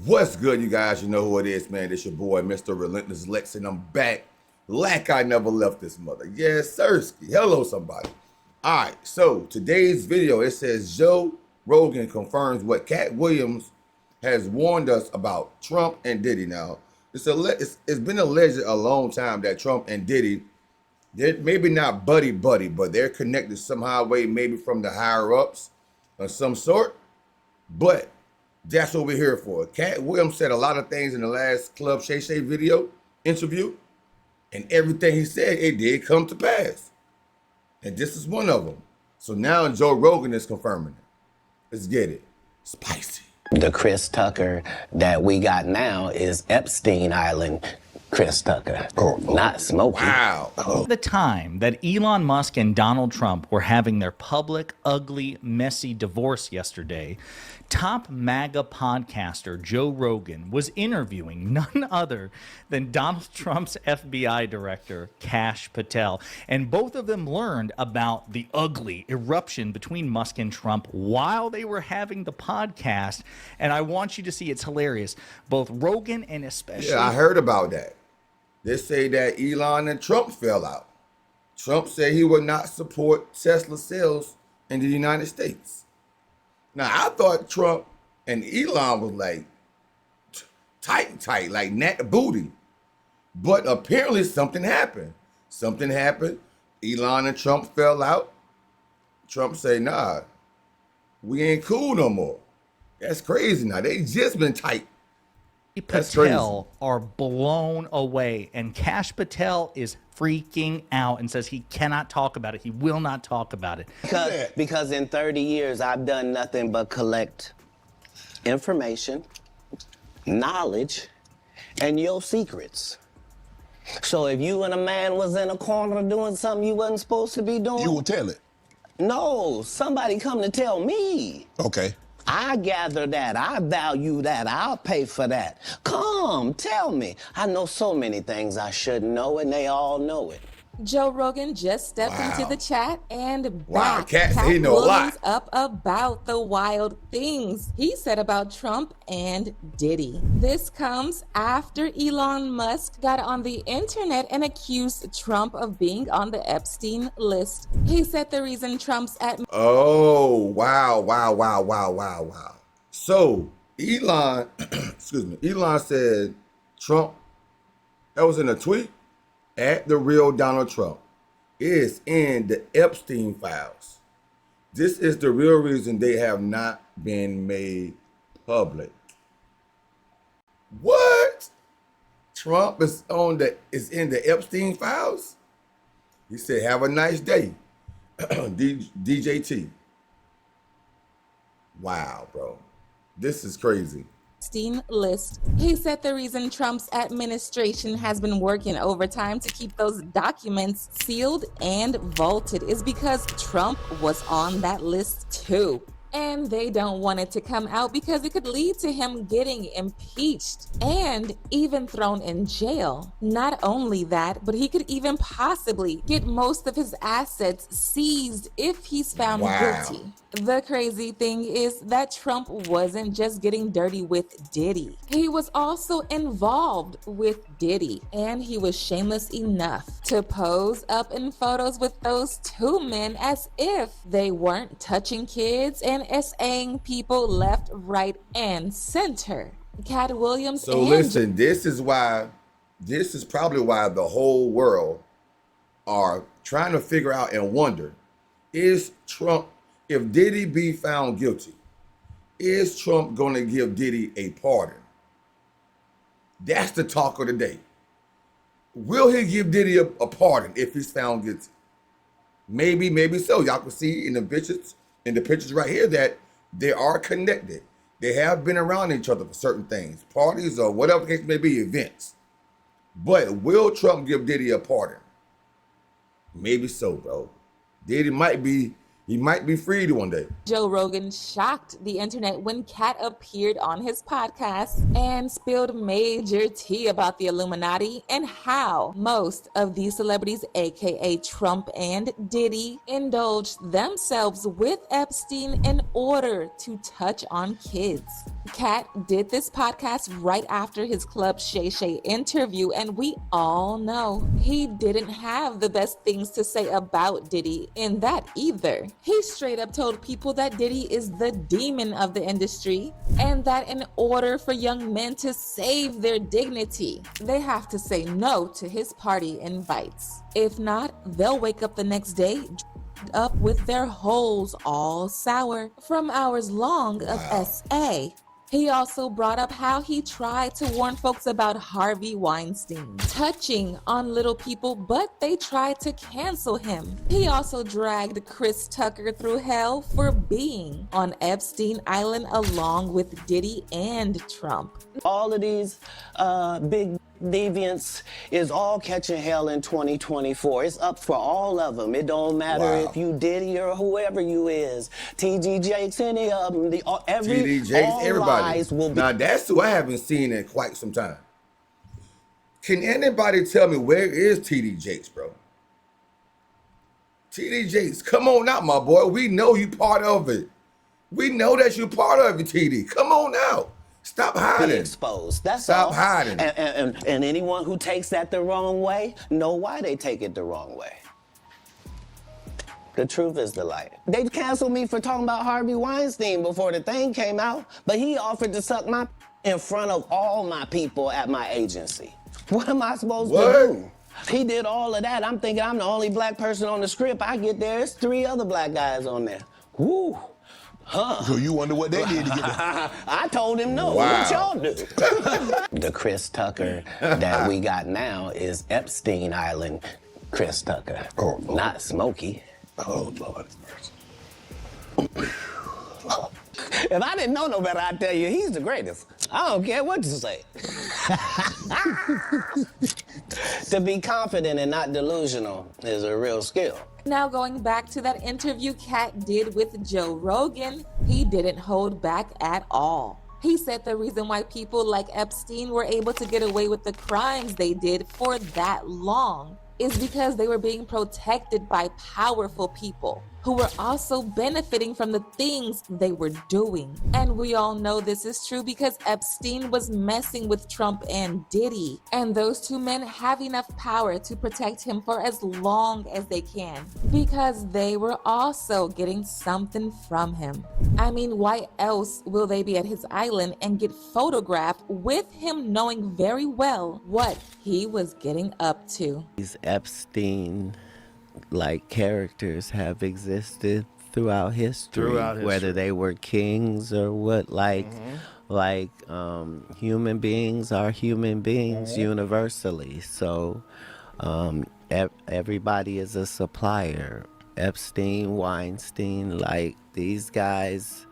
What's good, you guys? You know who it is, man. It's your boy, Mr. Relentless Lex, and I'm back like I never left this mother. Yes, sirski. Hello, somebody. All right, so today's video, it says Joe Rogan confirms what Katt Williams has warned us about Trump and Diddy. Now, it's been alleged a long time that Trump and Diddy, they're maybe not buddy-buddy, but they're connected somehow, way maybe from the higher-ups of some sort. But that's what we're here for. Katt Williams said a lot of things in the last Club Shay Shay video interview, and everything he said, it did come to pass. And this is one of them. So now Joe Rogan is confirming it. Let's get it. Spicy. The Chris Tucker that we got now is Epstein Island Chris Tucker, not Smokey. Wow. The time that Elon Musk and Donald Trump were having their public, ugly, messy divorce yesterday, top MAGA podcaster Joe Rogan was interviewing none other than Donald Trump's FBI director, Kash Patel. And both of them learned about the ugly eruption between Musk and Trump while they were having the podcast. And I want you to see, it's hilarious. Both Rogan and especially... Yeah, I heard about that. They say that Elon and Trump fell out. Trump said he would not support Tesla sales in the United States. Now, I thought Trump and Elon was like tight, like Nat Booty. But apparently something happened. Something happened. Elon and Trump fell out. Trump said, nah, we ain't cool no more. That's crazy now. They just been tight. Patel are blown away, and Kash Patel is freaking out and says he cannot talk about it. He will not talk about it. Because in 30 years, I've done nothing but collect information, knowledge, and your secrets. So if you and a man was in a corner doing something you wasn't supposed to be doing... You will tell it? No, somebody come to tell me. Okay. I gather that, I value that, I'll pay for that. Come, tell me. I know so many things I shouldn't know, and they all know it. Joe Rogan just stepped into the chat and backed Katt Katt he know a lot. Williams up about the wild things he said about Trump and Diddy. This comes after Elon Musk got on the internet and accused Trump of being on the Epstein List. He said the reason Trump's at... Oh, wow. So, Elon, excuse me, Elon said Trump, that was in a tweet, at the real Donald Trump, is in the Epstein files. This is the real reason they have not been made public. What? Trump is in the Epstein files? He said, have a nice day. DJT. Wow, bro. This is crazy. Epstein List. He said the reason Trump's administration has been working overtime to keep those documents sealed and vaulted is because Trump was on that list too. And they don't want it to come out because it could lead to him getting impeached and even thrown in jail. Not only that, but he could even possibly get most of his assets seized if he's found guilty. The crazy thing is that Trump wasn't just getting dirty with Diddy. He was also involved with Diddy, and he was shameless enough to pose up in photos with those two men as if they weren't touching kids and SAing people left, right, and center. Katt Williams. So listen, this is probably why the whole world are trying to figure out and wonder, is Trump, if Diddy be found guilty, is Trump going to give Diddy a pardon? That's the talk of the day. Will he give Diddy a pardon if he's found guilty? Maybe so. Y'all can see in the pictures right here that they are connected. They have been around each other for certain things, parties or whatever the case may be, events. But will Trump give Diddy a pardon? Maybe so, bro. Diddy might be freed one day. Joe Rogan shocked the internet when Katt appeared on his podcast and spilled major tea about the Illuminati and how most of these celebrities, aka Trump and Diddy, indulged themselves with Epstein in order to touch on kids. Katt did this podcast right after his Club Shay Shay interview, and we all know he didn't have the best things to say about Diddy in that either. He straight up told people that Diddy is the demon of the industry, and that in order for young men to save their dignity, they have to say no to his party invites. If not, they'll wake up the next day up with their holes all sour from hours long of SA. He also brought up how he tried to warn folks about Harvey Weinstein touching on little people, but they tried to cancel him. He also dragged Chris Tucker through hell for being on Epstein Island along with Diddy and Trump. All of these big deviants is all catching hell in 2024. It's up for all of them. It don't matter if you Diddy or whoever you is. TD Jakes, any of them. TD Jakes, everybody. Now that's who I haven't seen in quite some time. Can anybody tell me where is TD Jakes, bro? TD Jakes, come on out, my boy. We know you part of it. We know that you part of it, TD. Come on out. Stop hiding. Be exposed. That's Stop all. hiding. And anyone who takes that the wrong way, know why they take it the wrong way. The truth is the light. They canceled me for talking about Harvey Weinstein before the thing came out, but he offered to suck my in front of all my people at my agency. What am I supposed to do? He did all of that. I'm thinking I'm the only black person on the script. I get there, it's 3 other black guys on there. Woo. Huh. So you wonder what they did to get there? I told him no. Wow. What y'all do? The Chris Tucker that we got now is Epstein Island Chris Tucker. Oh, Lord. Not Smokey. Oh, Lord. If I didn't know no better, I'd tell you he's the greatest. I don't care what you say. To be confident and not delusional is a real skill. Now going back to that interview Katt did with Joe Rogan, he didn't hold back at all. He said the reason why people like Epstein were able to get away with the crimes they did for that long is because they were being protected by powerful people who were also benefiting from the things they were doing. And we all know this is true because Epstein was messing with Trump and Diddy. And those two men have enough power to protect him for as long as they can because they were also getting something from him. I mean, why else will they be at his island and get photographed with him knowing very well what he was getting up to? These Epstein like characters have existed throughout history, whether they were kings or what, human beings are human beings universally. So everybody is a supplier. Epstein, Weinstein, like these guys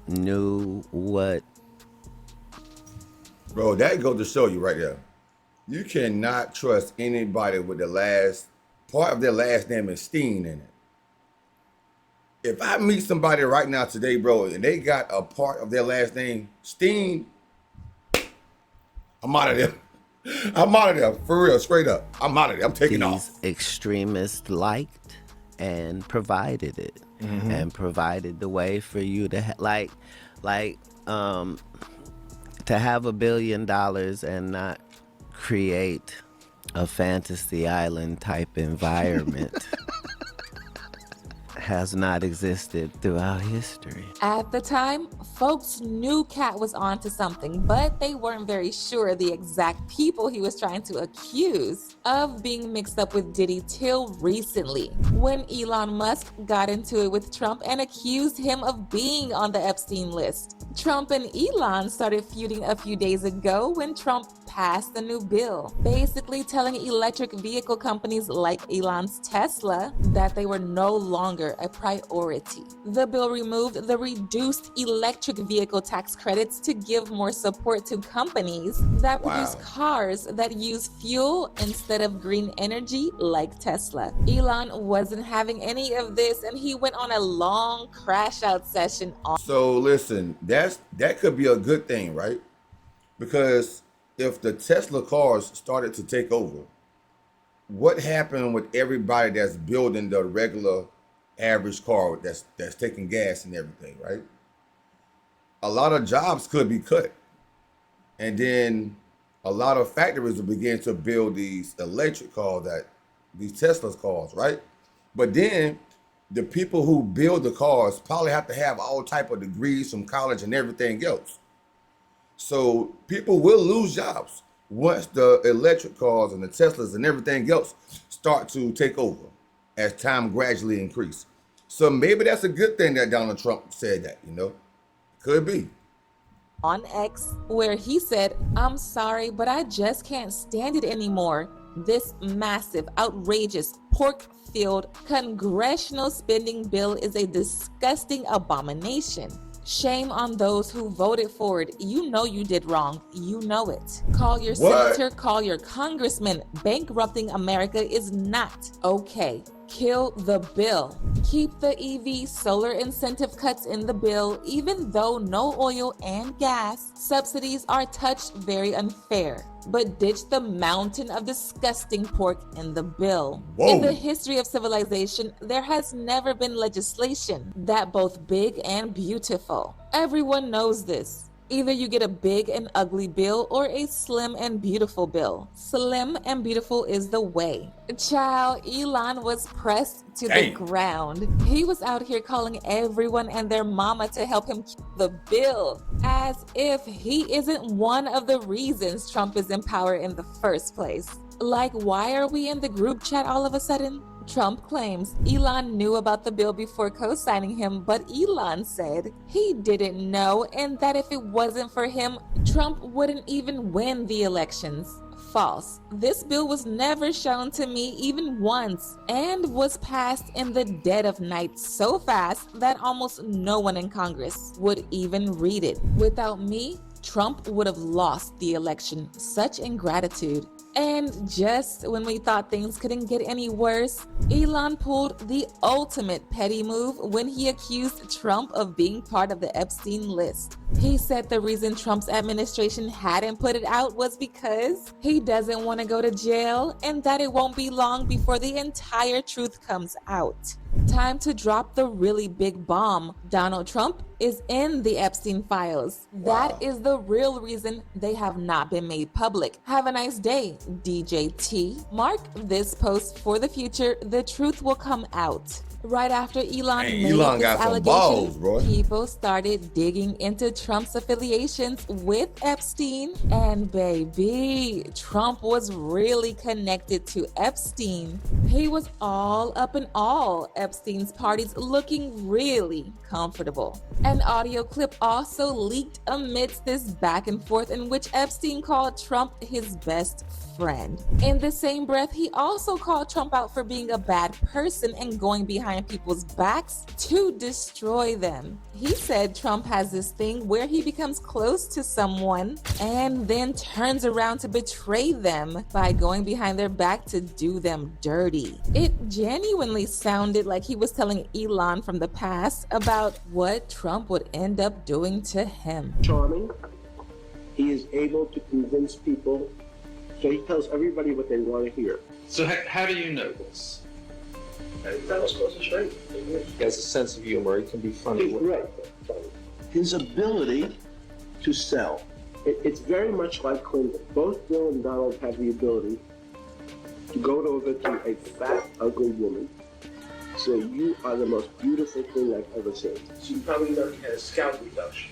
knew what. Bro, that goes to show you right there. You cannot trust anybody with the last part of their last name is Steen in it. If I meet somebody right now today, bro, and they got a part of their last name Steen, I'm out of there. I'm out of there, for real, straight up. I'm out of there. I'm taking off. These extremists liked and provided it, and provided the way for you to to have $1 billion and not create a fantasy island type environment has not existed throughout history. At the time, folks knew Katt was onto something, but they weren't very sure the exact people he was trying to accuse of being mixed up with Diddy till recently, when Elon Musk got into it with Trump and accused him of being on the Epstein List. Trump and Elon started feuding a few days ago when Trump passed a new bill, basically telling electric vehicle companies like Elon's Tesla that they were no longer a priority. The bill removed the reduced electric vehicle tax credits to give more support to companies that produce cars that use fuel instead of green energy like Tesla. Elon wasn't having any of this and he went on a long crash out session on. So listen, that could be a good thing, right? Because if the Tesla cars started to take over, what happened with everybody that's building the regular average car that's taking gas and everything, right? a lot of jobs could be cut. And then a lot of factories will begin to build these electric cars, these Tesla's cars, right? But then the people who build the cars probably have to have all type of degrees from college and everything else. So people will lose jobs once the electric cars and the Teslas and everything else start to take over as time gradually increase. So maybe that's a good thing that Donald Trump said that, could be. On X, where he said, "I'm sorry, but I just can't stand it anymore. This massive, outrageous, pork-filled congressional spending bill is a disgusting abomination. Shame on those who voted for it. You know you did wrong. You know it. Call your senator, call your congressman. Bankrupting America is not okay. Kill the bill. Keep the EV solar incentive cuts in the bill, even though no oil and gas subsidies are touched very unfair. But ditch the mountain of disgusting pork in the bill." Whoa. In the history of civilization, there has never been legislation that both big and beautiful. Everyone knows this. Either you get a big and ugly bill or a slim and beautiful bill. Slim and beautiful is the way. Child, Elon was pressed to the ground. He was out here calling everyone and their mama to help him keep the bill, as if he isn't one of the reasons Trump is in power in the first place. Like, why are we in the group chat all of a sudden? Trump claims Elon knew about the bill before co-signing him, but Elon said he didn't know and that if it wasn't for him, Trump wouldn't even win the elections. False. This bill was never shown to me even once and was passed in the dead of night so fast that almost no one in Congress would even read it. Without me, Trump would have lost the election. Such ingratitude. And just when we thought things couldn't get any worse, Elon pulled the ultimate petty move when he accused Trump of being part of the Epstein List. He said the reason Trump's administration hadn't put it out was because he doesn't want to go to jail and that it won't be long before the entire truth comes out. Time to drop the really big bomb. Donald Trump is in the Epstein files. That is the real reason they have not been made public. Have a nice day, DJT. Mark this post for the future. The truth will come out. Right after Elon made Elon this got some allegation, balls, bro. people started digging into Trump's affiliations with Epstein. And baby, Trump was really connected to Epstein. He was all up in all Epstein's parties, looking really comfortable. An audio clip also leaked amidst this back and forth in which Epstein called Trump his best friend. In the same breath, he also called Trump out for being a bad person and going behind people's backs to destroy them. He said Trump has this thing where he becomes close to someone and then turns around to betray them by going behind their back to do them dirty. It genuinely sounded like he was telling Elon from the past about what Trump would end up doing to him. Charming. He is able to convince people. So he tells everybody what they want to hear. So how do you know this? That was close to straight. He has a sense of humor. He can be funny. He's right. His ability to sell. It's very much like Clinton. Both Bill and Donald have the ability to go over to a fat, ugly woman. So you are the most beautiful thing I've ever seen. So you probably know he had a scalp reduction.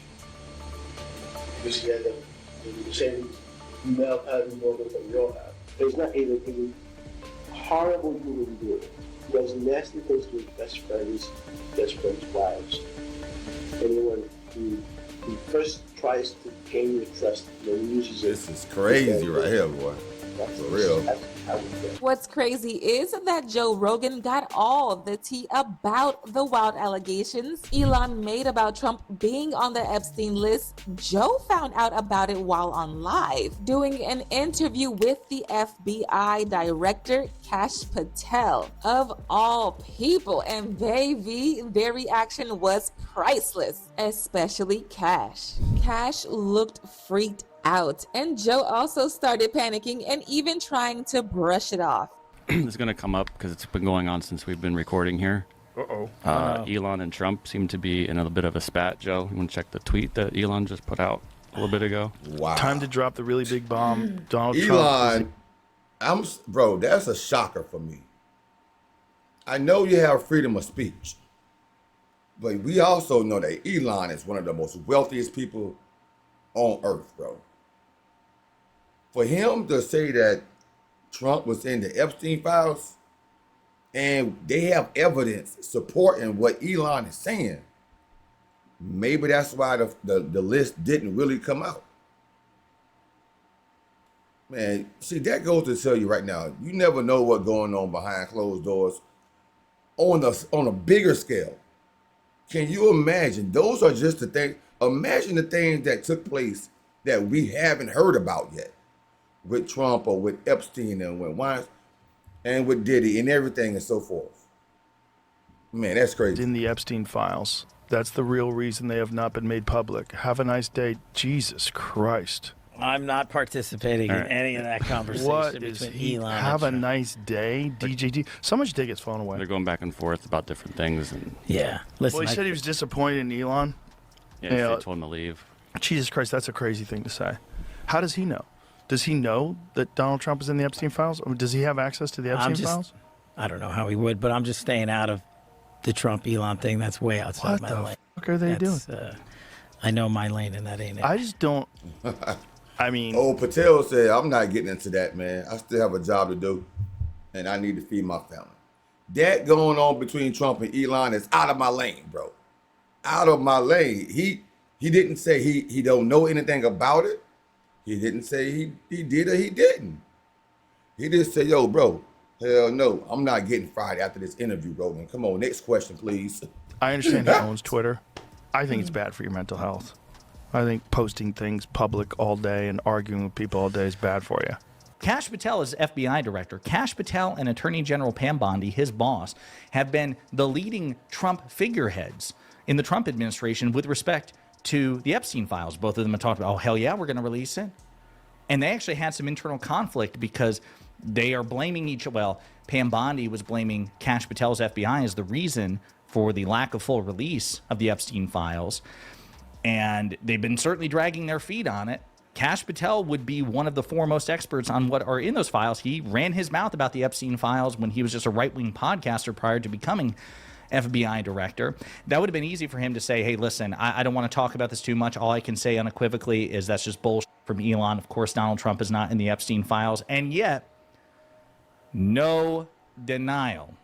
Because he had the same male pattern woman that we all have. He's not a horrible human being. He does nasty things to his best friends' wives. Anyone who first tries to gain your trust and then uses it. This is crazy right here, boy. For real. What's crazy is that Joe Rogan got all the tea about the wild allegations Elon made about Trump being on the Epstein list. Joe found out about it while on live, doing an interview with the FBI director, Kash Patel, of all people. And baby, their reaction was priceless, especially Kash. Kash looked freaked out, and Joe also started panicking and even trying to brush it off. It's going to come up because it's been going on since we've been recording here. Elon and Trump seem to be in a bit of a spat, Joe. You want to check the tweet that Elon just put out a little bit ago? Wow. Time to drop the really big bomb. Donald Trump. Elon, bro, that's a shocker for me. I know you have freedom of speech, but we also know that Elon is one of the most wealthiest people on earth, bro. For him to say that Trump was in the Epstein files and they have evidence supporting what Elon is saying, maybe that's why the list didn't really come out. Man, see, that goes to tell you right now, you never know what's going on behind closed doors on a bigger scale. Can you imagine? Those are just the things. Imagine the things that took place that we haven't heard about yet with Trump or with Epstein and with Weinstein and with Diddy and everything and so forth. Man, that's crazy. In the Epstein files. That's the real reason they have not been made public. Have a nice day. Jesus Christ. I'm not participating in any of that conversation What is between he? Elon Have a and Trump. nice day, DJT. Someone should take his phone away. They're going back and forth about different things. And Yeah. Listen, Well, he said he was disappointed in Elon. yeah, Yeah. they told him to leave. Jesus Christ, that's a crazy thing to say. How does he know? Does he know that Donald Trump is in the Epstein files? Or does he have access to the Epstein files? I don't know how he would, but I'm just staying out of the Trump Elon thing. That's way outside What my the lane. fuck are they doing? I know my lane, and that ain't it. I just don't. I mean, Patel said, I'm not getting into that, man. I still have a job to do, and I need to feed my family. That going on between Trump and Elon is out of my lane, bro. Out of my lane. He didn't say he don't know anything about it. He didn't say he did or he didn't. He just said, yo, bro, hell no, I'm not getting fired after this interview, Rogan. Come on, next question, please. I understand he owns Twitter. I think it's bad for your mental health. I think posting things public all day and arguing with people all day is bad for you. Kash Patel is FBI director. Kash Patel and Attorney General Pam Bondi, his boss, have been the leading Trump figureheads in the Trump administration with respect to the Epstein files. Both of them have talked about, oh, hell yeah, we're going to release it. And they actually had some internal conflict because they are blaming Pam Bondi was blaming Kash Patel's FBI as the reason for the lack of full release of the Epstein files. And they've been certainly dragging their feet on it. Kash Patel would be one of the foremost experts on what are in those files. He ran his mouth about the Epstein files when he was just a right-wing podcaster prior to becoming FBI director. That would have been easy for him to say, hey, listen, I don't want to talk about this too much. All I can say unequivocally is that's just bullshit from Elon. Of course, Donald Trump is not in the Epstein files. And yet, no denial.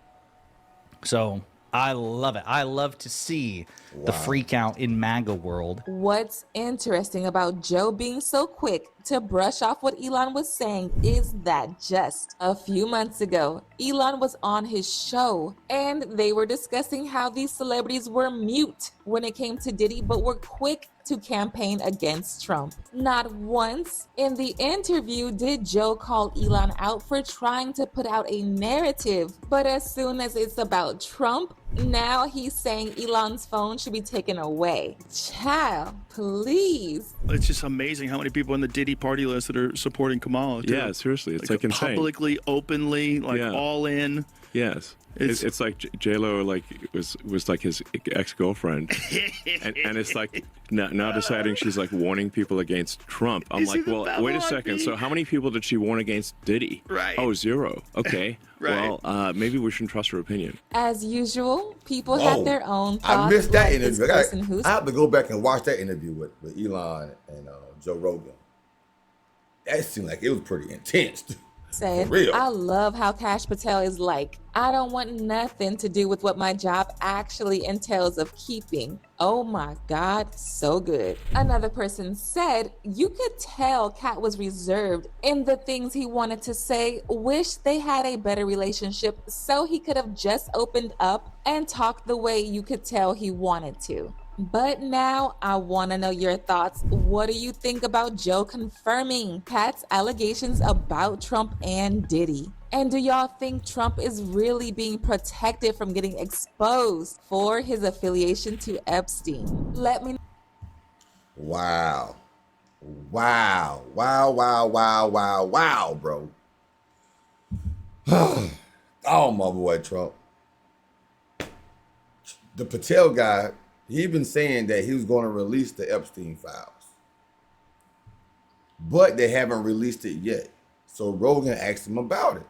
So I love it. I love to see the freak out in MAGA world. What's interesting about Joe being so quick to brush off what Elon was saying is that just a few months ago, Elon was on his show and they were discussing how these celebrities were mute when it came to Diddy, but were quick to campaign against Trump. Not once in the interview did Joe call Elon out for trying to put out a narrative, but as soon as it's about Trump, now he's saying Elon's phone should be taken away. Child, please. It's just amazing how many people on the Diddy party list that are supporting Kamala. Too. Yeah, seriously, it's like insane. Publicly, openly, all in. Yes. It's like J-Lo was like his ex-girlfriend, and it's like now deciding she's like warning people against Trump. I'm like, well, wait a second. So how many people did she warn against Diddy? Right. Oh, 0. Okay. Right. Well, maybe we shouldn't trust her opinion. As usual, people have their own thoughts. I missed that like this interview. person I have to go back and watch that interview with Elon and Joe Rogan. That seemed like it was pretty intense. said, real. I love how Kash Patel is like, I don't want nothing to do with what my job actually entails of keeping. Oh my God, so good. Another person said, you could tell Katt was reserved in the things he wanted to say, wish they had a better relationship so he could have just opened up and talked the way you could tell he wanted to. But now I want to know your thoughts. What do you think about Joe confirming Katt's allegations about Trump and Diddy? And do y'all think Trump is really being protected from getting exposed for his affiliation to Epstein? Let me know. Wow. Wow. Wow, wow, wow, wow, wow, bro. Oh, my boy, Trump. the Patel guy, he been saying that he was going to release the Epstein files, but they haven't released it yet. So Rogan asked him about it.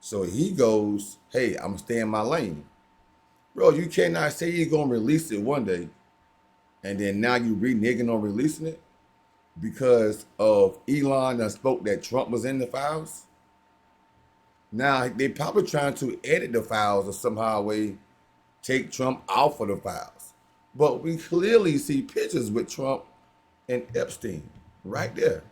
So he goes, hey, I'm staying in my lane. Bro, you cannot say you're going to release it one day and then now you reneging on releasing it because of Elon that spoke that Trump was in the files. Now, they probably trying to edit the files or somehow way take Trump off of the files. But we clearly see pictures with Trump and Epstein right there.